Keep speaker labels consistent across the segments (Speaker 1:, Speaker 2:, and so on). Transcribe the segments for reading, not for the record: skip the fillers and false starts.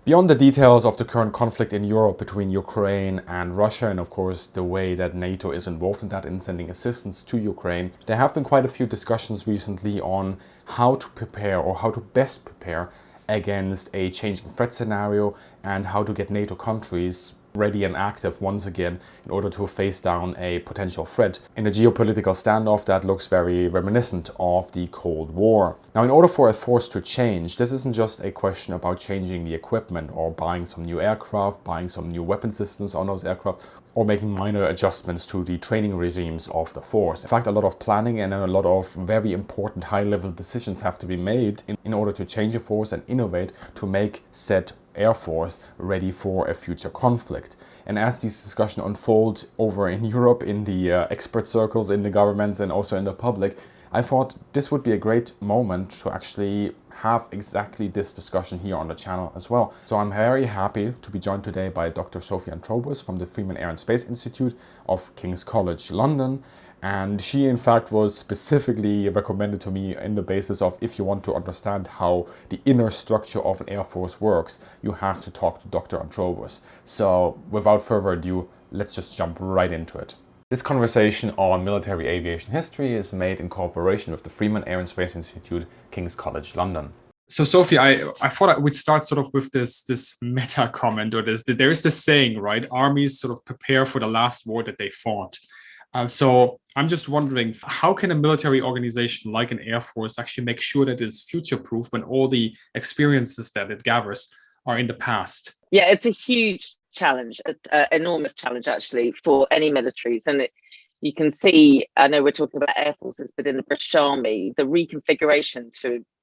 Speaker 1: Beyond the details of the current conflict in Europe between Ukraine and Russia, and of course the way that NATO is involved in that in sending assistance to Ukraine, there have been quite a few discussions recently on how to prepare or how to best prepare against a changing threat scenario and how to get NATO countries ready and active once again in order to face down a potential threat in a geopolitical standoff that looks very reminiscent of the Cold War. Now, in order for a force to change, this isn't just a question about changing the equipment or buying some new aircraft, buying some new weapon systems on those aircraft, or making minor adjustments to the training regimes of the force. In fact, a lot of planning and a lot of very important high-level decisions have to be made in order to change a force and innovate to make said Air Force ready for a future conflict. And as these discussions unfold over in Europe, in the expert circles, in the governments, and also in the public, I thought this would be a great moment to actually have exactly this discussion here on the channel as well. So I'm very happy to be joined today by Dr. Sophy Antrobus from the Freeman Air and Space Institute of King's College London. And she, in fact, was specifically recommended to me in the basis of if you want to understand how the inner structure of an Air Force works, you have to talk to Dr. Antrobus. So without further ado, let's just jump right into it. This conversation on military aviation history is made in cooperation with the Freeman Air and Space Institute, King's College London.
Speaker 2: So Sophie, I thought I would start sort of with this meta comment, or there is this saying, right? Armies sort of prepare for the last war that they fought. So I'm just wondering, how can a military organization like an Air Force actually make sure that it's future-proof when all the experiences that it gathers are in the past?
Speaker 3: Yeah, it's a huge challenge, enormous challenge actually for any militaries. And you can see, I know we're talking about Air Forces, but in the British Army, the reconfiguration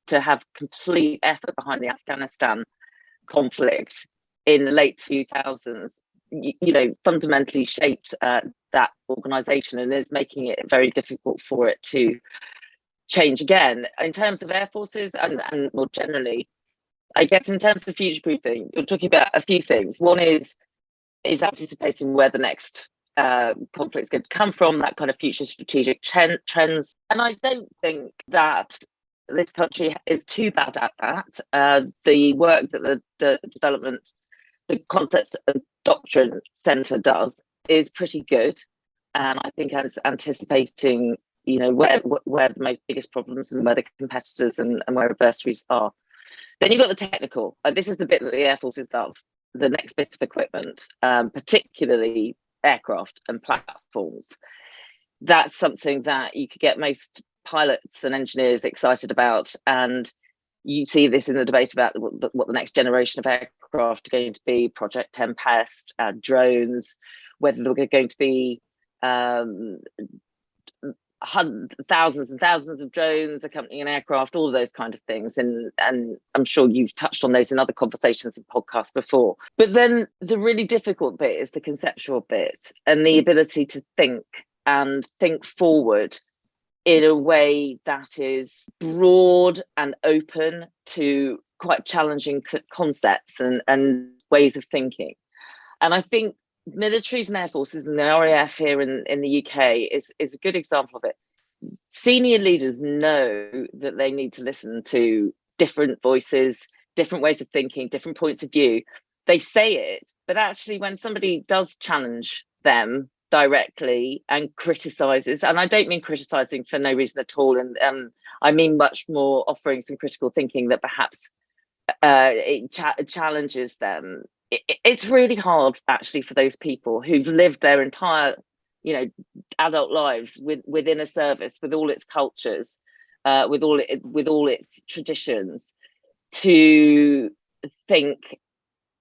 Speaker 3: to have complete effort behind the Afghanistan conflict in the late 2000s, fundamentally shaped that organization and is making it very difficult for it to change again. In terms of Air Forces and more generally, I guess in terms of future proofing, you're talking about a few things. One is anticipating where the next conflict is going to come from, that kind of future strategic trends. And I don't think that this country is too bad at that. The work that the development, the Concepts and Doctrine Centre does is pretty good. And I think as anticipating, where the most biggest problems and where the competitors and where adversaries are. Then you've got the technical. This is the bit that the Air Forces love, the next bit of equipment, particularly aircraft and platforms. That's something that you could get most pilots and engineers excited about. And you see this in the debate about what the next generation of aircraft are going to be, Project Tempest, drones, whether they're going to be thousands and thousands of drones accompanying an aircraft, all of those kind of things. And I'm sure you've touched on those in other conversations and podcasts before. But then the really difficult bit is the conceptual bit and the ability to think forward in a way that is broad and open to quite challenging concepts and ways of thinking. And I think militaries and Air Forces and the RAF here in the UK is a good example of it. Senior leaders know that they need to listen to different voices, different ways of thinking, different points of view. They say it, but actually when somebody does challenge them directly and criticizes, and I don't mean criticizing for no reason at all, and I mean much more offering some critical thinking that perhaps it challenges them. It's really hard actually for those people who've lived their entire adult lives within a service with all its cultures, with all its traditions, to think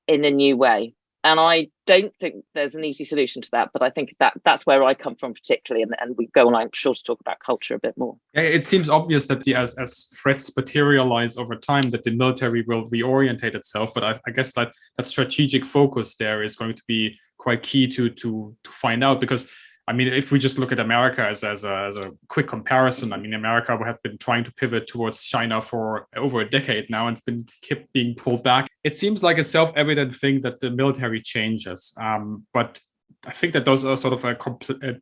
Speaker 3: in a new way. And I don't think there's an easy solution to that, but I think that's where I come from particularly, and we go on, I'm sure, to talk about culture a bit more.
Speaker 2: It seems obvious that as threats materialize over time, that the military will reorientate itself. But I guess that strategic focus there is going to be quite key to find out, because I mean, if we just look at America as a quick comparison, I mean, America have been trying to pivot towards China for over a decade now, and it's been kept being pulled back. It seems like a self-evident thing that the military changes, but I think that those are sort of a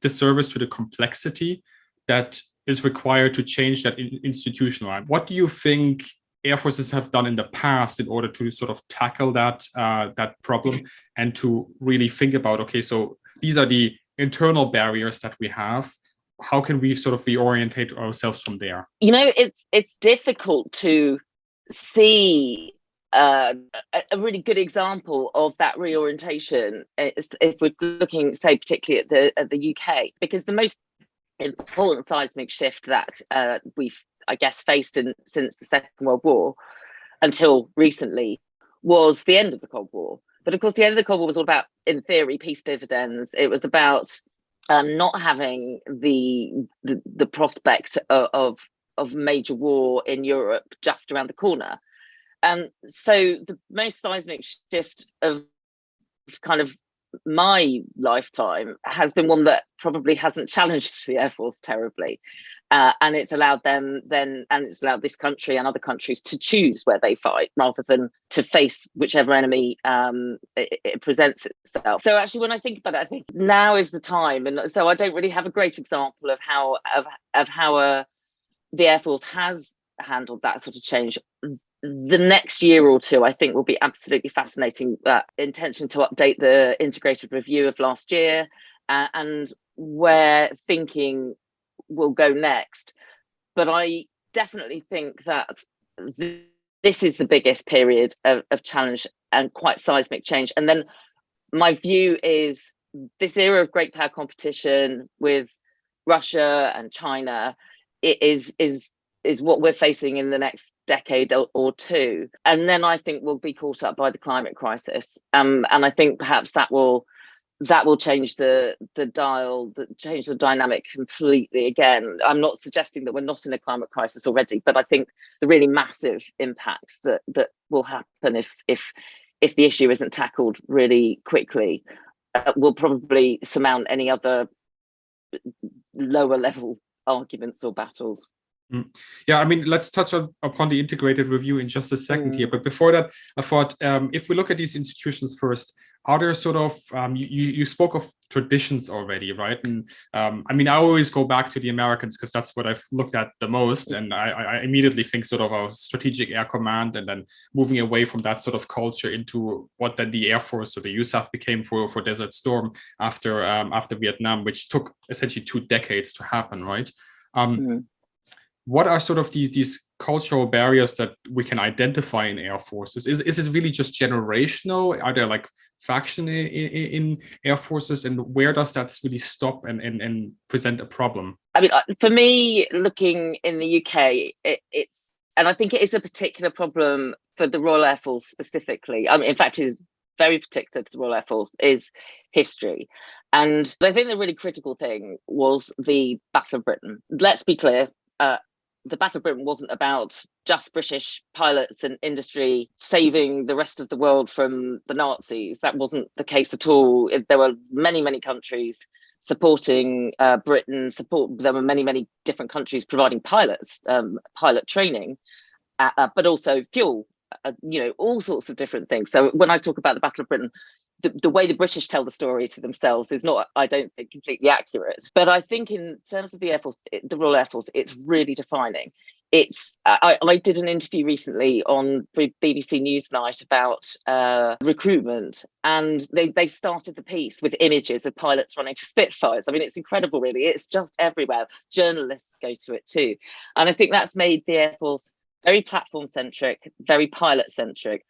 Speaker 2: disservice to the complexity that is required to change that institutional. What do you think Air Forces have done in the past in order to sort of tackle that problem and to really think about, okay, so these are the internal barriers that we have. How can we sort of reorientate ourselves from there?
Speaker 3: It's difficult to see a really good example of that reorientation if we're looking, say, particularly at the UK, because the most important seismic shift that we've, I guess, faced since the Second World War until recently was the end of the Cold War. But of course, the end of the Cold War was all about, in theory, peace dividends. It was about not having the prospect of major war in Europe just around the corner. So the most seismic shift of kind of my lifetime has been one that probably hasn't challenged the Air Force terribly. And it's allowed it's allowed this country and other countries to choose where they fight rather than to face whichever enemy it presents itself. So actually, when I think about it, I think now is the time. And so I don't really have a great example of how the Air Force has handled that sort of change. The next year or two, I think, will be absolutely fascinating. Intention to update the integrated review of last year and where thinking will go next. But I definitely think that this is the biggest period of challenge and quite seismic change. And then my view is this era of great power competition with Russia and China is what we're facing in the next decade or two. And then I think we'll be caught up by the climate crisis. And I think perhaps that will change the dial, change the dynamic completely again. I'm not suggesting that we're not in a climate crisis already, but I think the really massive impacts that will happen if the issue isn't tackled really quickly will probably surmount any other lower level arguments or battles.
Speaker 2: Yeah, I mean, let's touch upon the integrated review in just a second here. But before that, I thought if we look at these institutions first, are there sort of, you spoke of traditions already, right? And I mean, I always go back to the Americans because that's what I've looked at the most. And I immediately think sort of our Strategic Air Command and then moving away from that sort of culture into what then the Air Force or the USAF became for Desert Storm after Vietnam, which took essentially 2 decades to happen, right? What are sort of these cultural barriers that we can identify in air forces? Is it really just generational? Are there like faction in air forces, and where does that really stop and present a problem?
Speaker 3: I mean, for me, looking in the UK, it's, and I think it is a particular problem for the Royal Air Force specifically. I mean, in fact, it is very particular to the Royal Air Force, is history. And I think the really critical thing was the Battle of Britain. Let's be clear. The Battle of Britain wasn't about just British pilots and industry saving the rest of the world from the Nazis. That wasn't the case at all. There were many, many countries supporting Britain. There were many, many different countries providing pilots, pilot training, but also fuel. All sorts of different things. So when I talk about the Battle of Britain, the way the British tell the story to themselves is not, I don't think, completely accurate. But I think in terms of the Air Force, the Royal Air Force, it's really defining. I did an interview recently on BBC Newsnight about recruitment, and they started the piece with images of pilots running to Spitfires. I mean, it's incredible, really. It's just everywhere. Journalists go to it too. And I think that's made the Air Force very platform-centric, very pilot-centric.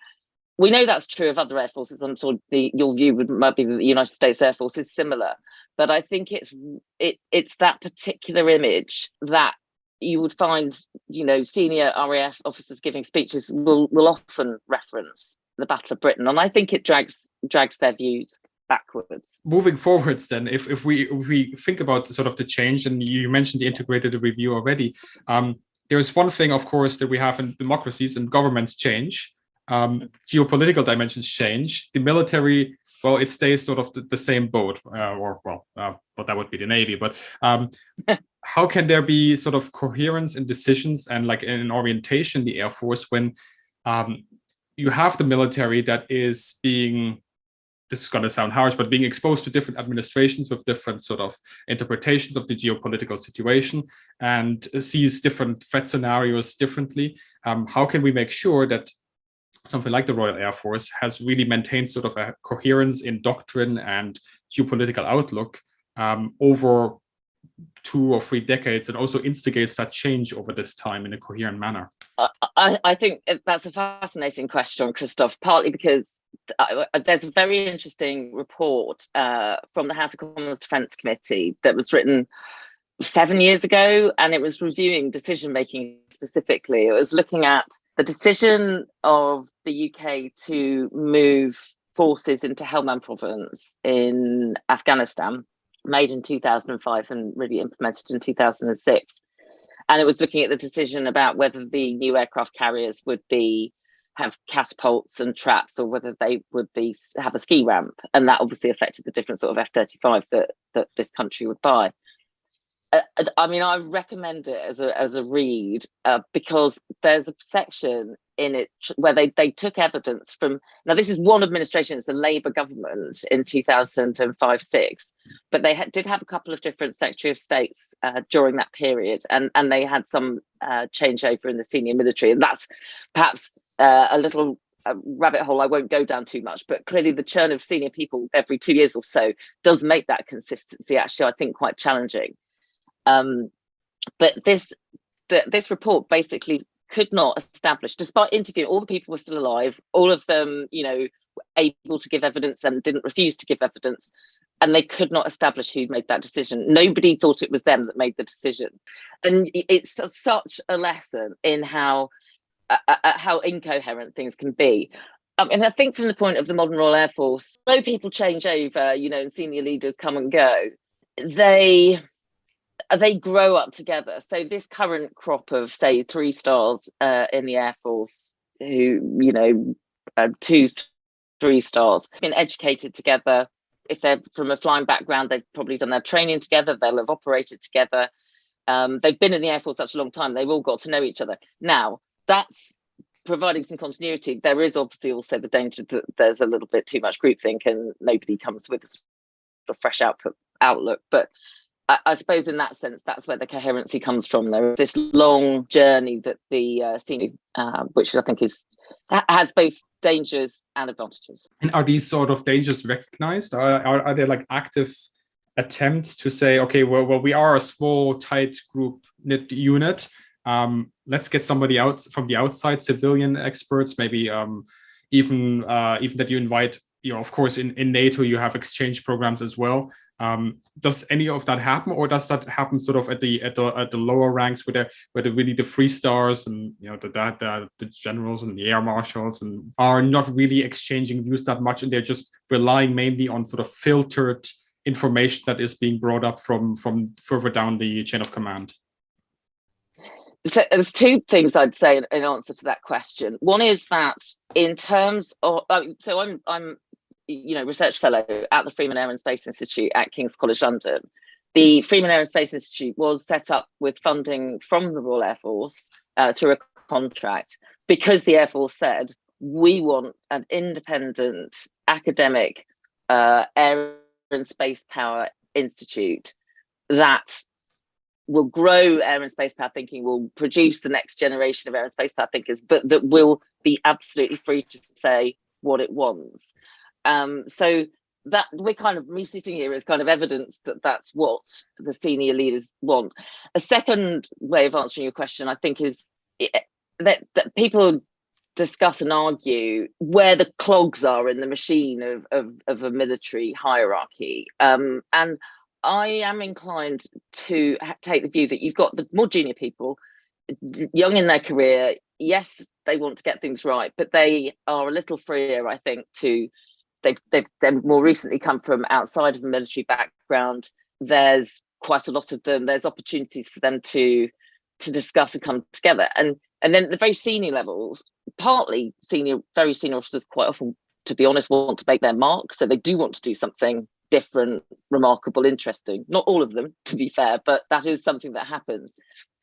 Speaker 3: We know that's true of other air forces. I'm sure your view might be that the United States Air Force is similar, but I think it's that particular image that you would find, senior RAF officers giving speeches will often reference the Battle of Britain, and I think it drags their views backwards.
Speaker 2: Moving forwards, then, if we think about sort of the change, and you mentioned the integrated review already, there's one thing, of course, that we have in democracies and governments change. Geopolitical dimensions change. The military, well, it stays sort of the same boat, but that would be the Navy. But how can there be sort of coherence in decisions and like an orientation in the Air Force when you have the military that is being this is going to sound harsh, but being exposed to different administrations with different sort of interpretations of the geopolitical situation and sees different threat scenarios differently. How can we make sure that something like the Royal Air Force has really maintained sort of a coherence in doctrine and geopolitical outlook over 2 or 3 decades, and also instigates that change over this time in a coherent manner?
Speaker 3: I think that's a fascinating question, Christoph, partly because there's a very interesting report from the House of Commons Defence Committee that was written 7 years ago, and it was reviewing decision making specifically. It was looking at the decision of the UK to move forces into Helmand province in Afghanistan, made in 2005 and really implemented in 2006. And it was looking at the decision about whether the new aircraft carriers would have catapults and traps, or whether they would have a ski ramp. And that obviously affected the different sort of F-35 that this country would buy. I mean, I recommend it as a read because there's a section in it where they took evidence from, now this is one administration, it's a Labour government in 2005-6, but they did have a couple of different Secretary of States during that period, and they had some changeover in the senior military, and that's perhaps a little rabbit hole I won't go down too much, but clearly the churn of senior people every 2 years or so does make that consistency actually, I think, quite challenging. But this report basically could not establish, despite interviewing all the people were still alive, all of them, able to give evidence and didn't refuse to give evidence, and they could not establish who made that decision. Nobody thought it was them that made the decision, and it's such a lesson in how incoherent things can be. And I think from the point of the modern Royal Air Force, though people change over, and senior leaders come and go, they grow up together. So this current crop of, say, 3 stars in the Air Force, who 2, 3 stars, been educated together. If they're from a flying background, they've probably done their training together, they'll have operated together. They've been in the Air Force such a long time, they've all got to know each other. Now, that's providing some continuity. There is obviously also the danger that there's a little bit too much groupthink and nobody comes with a fresh outlook. But I suppose in that sense, that's where the coherency comes from. There is this long journey that the senior, which I think has both dangers and advantages.
Speaker 2: And are these sort of dangers recognized? Are there like active attempts to say, okay, well, we are a small, tight group knit unit. Let's get somebody out from the outside, civilian experts, maybe even that you invite. Of course, in NATO, you have exchange programs as well. Does any of that happen, or does that happen sort of at the lower ranks, where really the 3 stars and the generals and the air marshals and are not really exchanging views that much, and they're just relying mainly on sort of filtered information that is being brought up from further down the chain of command?
Speaker 3: So there's 2 things I'd say in answer to that question. One is that in terms of, so I'm research fellow at the Freeman Air and Space Institute at King's College London. The Freeman Air and Space Institute was set up with funding from the Royal Air Force through a contract, because the Air Force said, we want an independent academic air and space power institute that will grow air and space power thinking, will produce the next generation of air and space power thinkers, but that will be absolutely free to say what it wants. So that me sitting here is kind of evidence that that's what the senior leaders want. A second way of answering your question, I think, is that people discuss and argue where the clogs are in the machine of a military hierarchy. And I am inclined to take the view that you've got the more junior people, young in their career. Yes, they want to get things right, but they are a little freer, I think, they've more recently come from outside of a military background. There's quite a lot of them. There's opportunities for them to discuss and come together. And then at the very senior levels, partly very senior officers quite often, to be honest, want to make their mark. So they do want to do something different, remarkable, interesting. Not all of them, to be fair, but that is something that happens.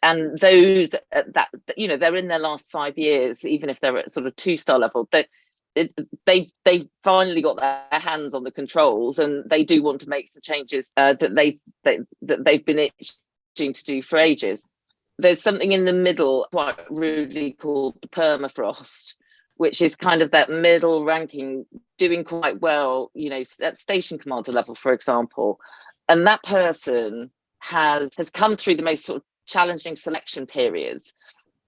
Speaker 3: And those that they're in their last 5 years, even if they're at sort of 2-star level, they've finally got their hands on the controls, and they do want to make some changes that they've been itching to do for ages. There's something in the middle, quite rudely called the permafrost, which is kind of that middle ranking, doing quite well, at station commander level, for example. And that person has come through the most sort of challenging selection periods.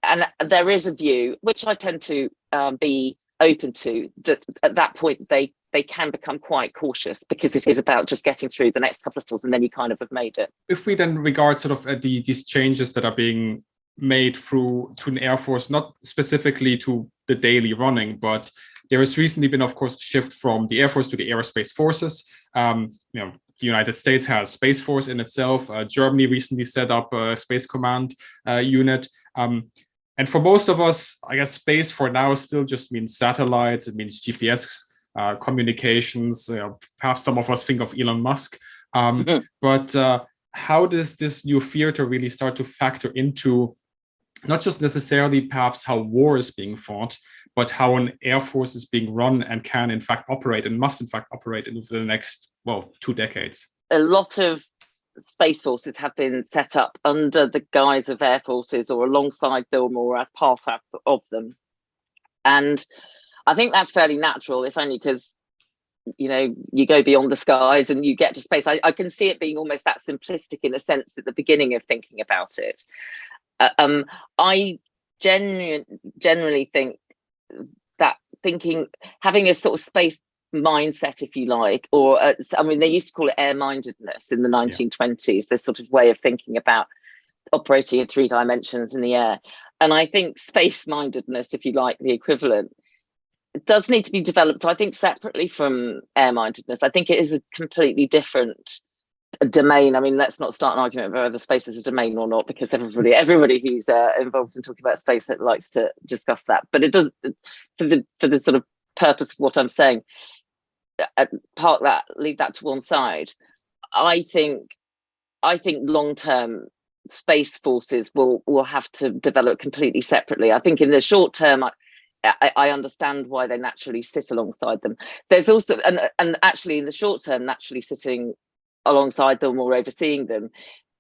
Speaker 3: And there is a view, which I tend to be open to, that at that point they can become quite cautious, because it is about just getting through the next couple of tours and then you kind of have made it.
Speaker 2: If we then regard sort of these changes that are being made through to an Air Force, not specifically to the daily running, but there has recently been, of course, a shift from the Air Force to the Aerospace Forces. The United States has Space Force in itself. Germany recently set up a Space Command unit. And for most of us, I guess space for now still just means satellites. It means GPS communications. Perhaps some of us think of Elon Musk. But how does this new theater really start to factor into not just necessarily perhaps how war is being fought, but how an Air Force is being run and can in fact operate and must in fact operate over the next, 2 decades?
Speaker 3: A lot of space forces have been set up under the guise of air forces or alongside them or as part of them. And I think that's fairly natural, if only because, you go beyond the skies and you get to space. I can see it being almost that simplistic in a sense at the beginning of thinking about it. I generally think that having a sort of space mindset, if you like, or they used to call it air-mindedness in the 1920s, this sort of way of thinking about operating in 3 dimensions in the air. And I think space-mindedness, if you like, the equivalent, it does need to be developed, I think, separately from air-mindedness. I think it is a completely different domain. Let's not start an argument about whether space is a domain or not, because everybody who's involved in talking about space likes to discuss that. But it does, for the sort of purpose of what I'm saying, leave that to one side. I think long-term space forces will have to develop completely separately. I think in the short term, I understand why they naturally sit alongside them. There's also, and actually in the short term, naturally sitting alongside them or overseeing them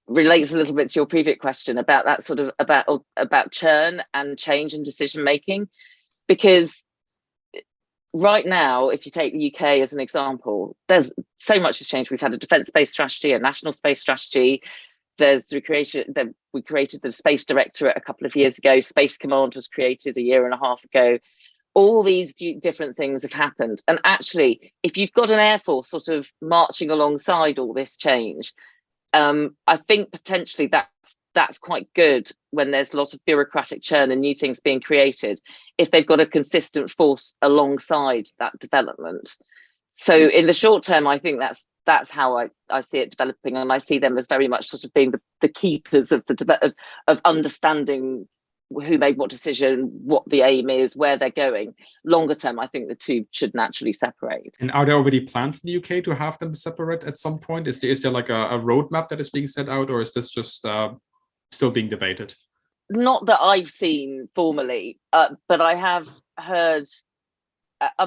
Speaker 3: relates a little bit to your previous question about that sort of about churn and change in decision making, because right now, if you take the UK as an example, there's so much has changed. We've had a defence space strategy, a national space strategy. We created the Space Directorate a couple of years ago. Space Command was created a year and a half ago. All these different things have happened. And actually, if you've got an Air Force sort of marching alongside all this change, I think potentially that's quite good when there's lots of bureaucratic churn and new things being created, if they've got a consistent force alongside that development. So in the short term, I think that's how I see it developing, and I see them as very much sort of being the keepers of of understanding who made what decision, what the aim is, where they're going. Longer term, I think the two should naturally separate.
Speaker 2: And are there already plans in the UK to have them separate at some point? Is there like a roadmap that is being set out, or is this just still being debated?
Speaker 3: Not that I've seen formally, but I have heard. I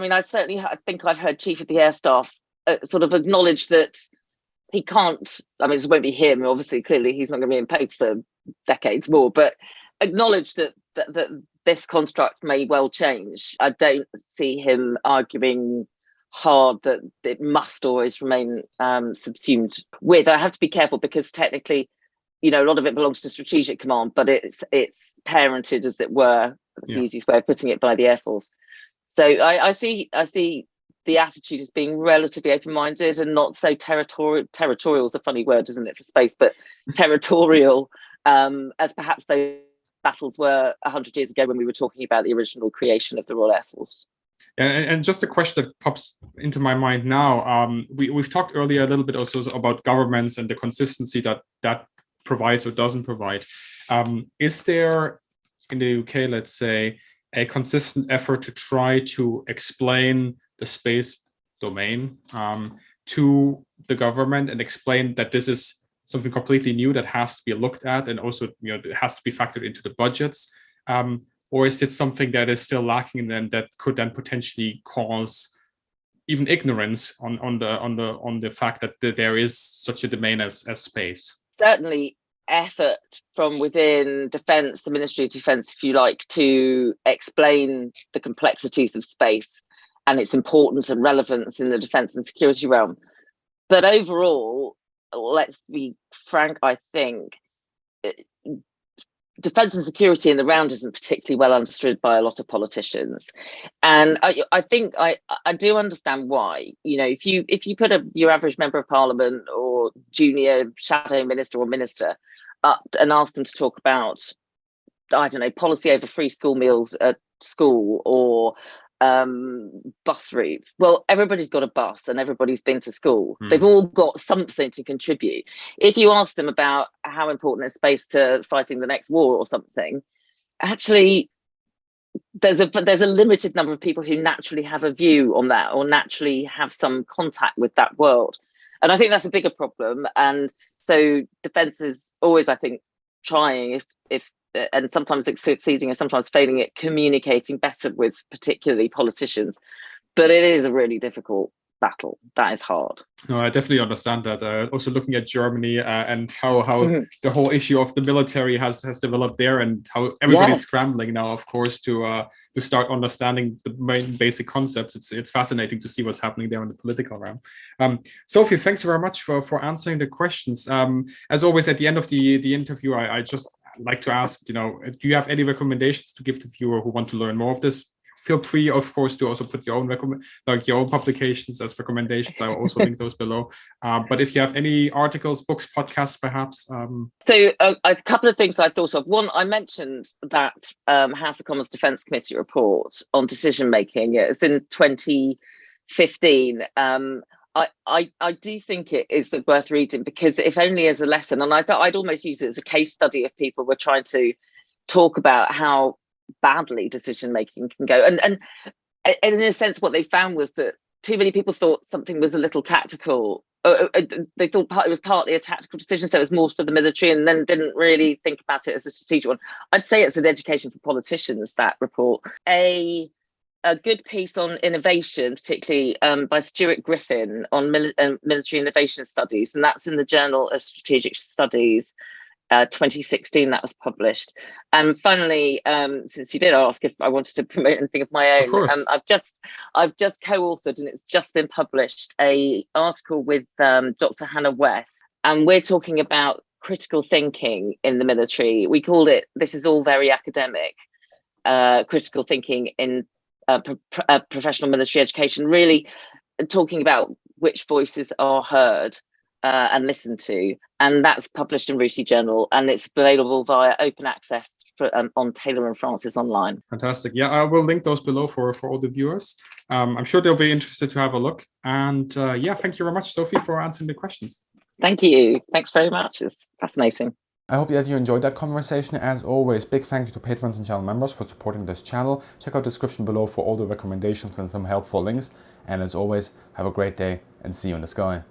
Speaker 3: think I've heard Chief of the Air Staff sort of acknowledge that he can't. This won't be him. Obviously, clearly, he's not going to be in post for decades more, but acknowledge that this construct may well change. I don't see him arguing hard that it must always remain subsumed with. I have to be careful because technically, a lot of it belongs to Strategic Command, but it's parented, as it were. That's the easiest way of putting it, by the Air Force. So I see the attitude as being relatively open-minded and not so territorial. Territorial is a funny word, isn't it, for space? But territorial, as perhaps those battles were 100 years ago when we were talking about the original creation of the Royal Air Force.
Speaker 2: And just a question that pops into my mind now. We've talked earlier a little bit also about governments and the consistency that provides or doesn't provide. Is there in the UK, let's say, a consistent effort to try to explain the space domain to the government and explain that this is something completely new that has to be looked at, and also it has to be factored into the budgets? or is this something that is still lacking then that could then potentially cause even ignorance on the fact that there is such a domain as space?
Speaker 3: Certainly effort from within defence, the Ministry of Defence, if you like, to explain the complexities of space and its importance and relevance in the defence and security realm. But overall, let's be frank, I think defence and security in the round isn't particularly well understood by a lot of politicians. And I think I do understand why. You know, if you put your average member of parliament or junior shadow minister or minister up and ask them to talk about, I don't know, policy over free school meals at school or bus routes. Well, everybody's got a bus and everybody's been to school. They've all got something to contribute. If you ask them about how important is space to fighting the next war or something, actually there's a limited number of people who naturally have a view on that or naturally have some contact with that world. And I think that's a bigger problem. And so defence is always, I think, trying if and sometimes succeeding and sometimes failing at communicating better with particularly politicians. But it is a really difficult battle. That is hard.
Speaker 2: No, I definitely understand that. Also looking at Germany and how the whole issue of the military has developed there, and how everybody's scrambling now, of course, to start understanding the main basic concepts. It's fascinating to see what's happening there in the political realm. Sophie, thanks very much for answering the questions. As always, at the end of the interview, I just like to ask, do you have any recommendations to give the viewer who want to learn more of this? Feel free, of course, to also put your own publications as recommendations. I will also link those below. But if you have any articles, books, podcasts, perhaps.
Speaker 3: So a couple of things I thought of. One, I mentioned that House of Commons Defence Committee report on decision making. It's in 2015. I do think it is worth reading, because if only as a lesson, and I thought I'd almost use it as a case study if people were trying to talk about how badly decision making can go. And in a sense, what they found was that too many people thought something was a little tactical. They thought it was partly a tactical decision, so it was more for the military, and then didn't really think about it as a strategic one. I'd say it's an education for politicians, that report. A good piece on innovation, particularly by Stuart Griffin on military innovation studies, and that's in the Journal of Strategic Studies, 2016, that was published. And finally, since you did ask if I wanted to promote anything of my own, I've just co-authored, and it's just been published, a article with Dr. Hannah West, and we're talking about critical thinking in the military. We called it, this is all very academic, critical thinking in professional military education, really talking about which voices are heard and listened to, and that's published in Russo Journal, and it's available via open access on Taylor and Francis online.
Speaker 2: Fantastic. Yeah, I will link those below for all the viewers. I'm sure they'll be interested to have a look. And thank you very much, Sophie, for answering the questions.
Speaker 3: Thank you. Thanks very much. It's fascinating.
Speaker 1: I hope that you enjoyed that conversation. As always, big thank you to patrons and channel members for supporting this channel. Check out the description below for all the recommendations and some helpful links. And as always, have a great day and see you in the sky.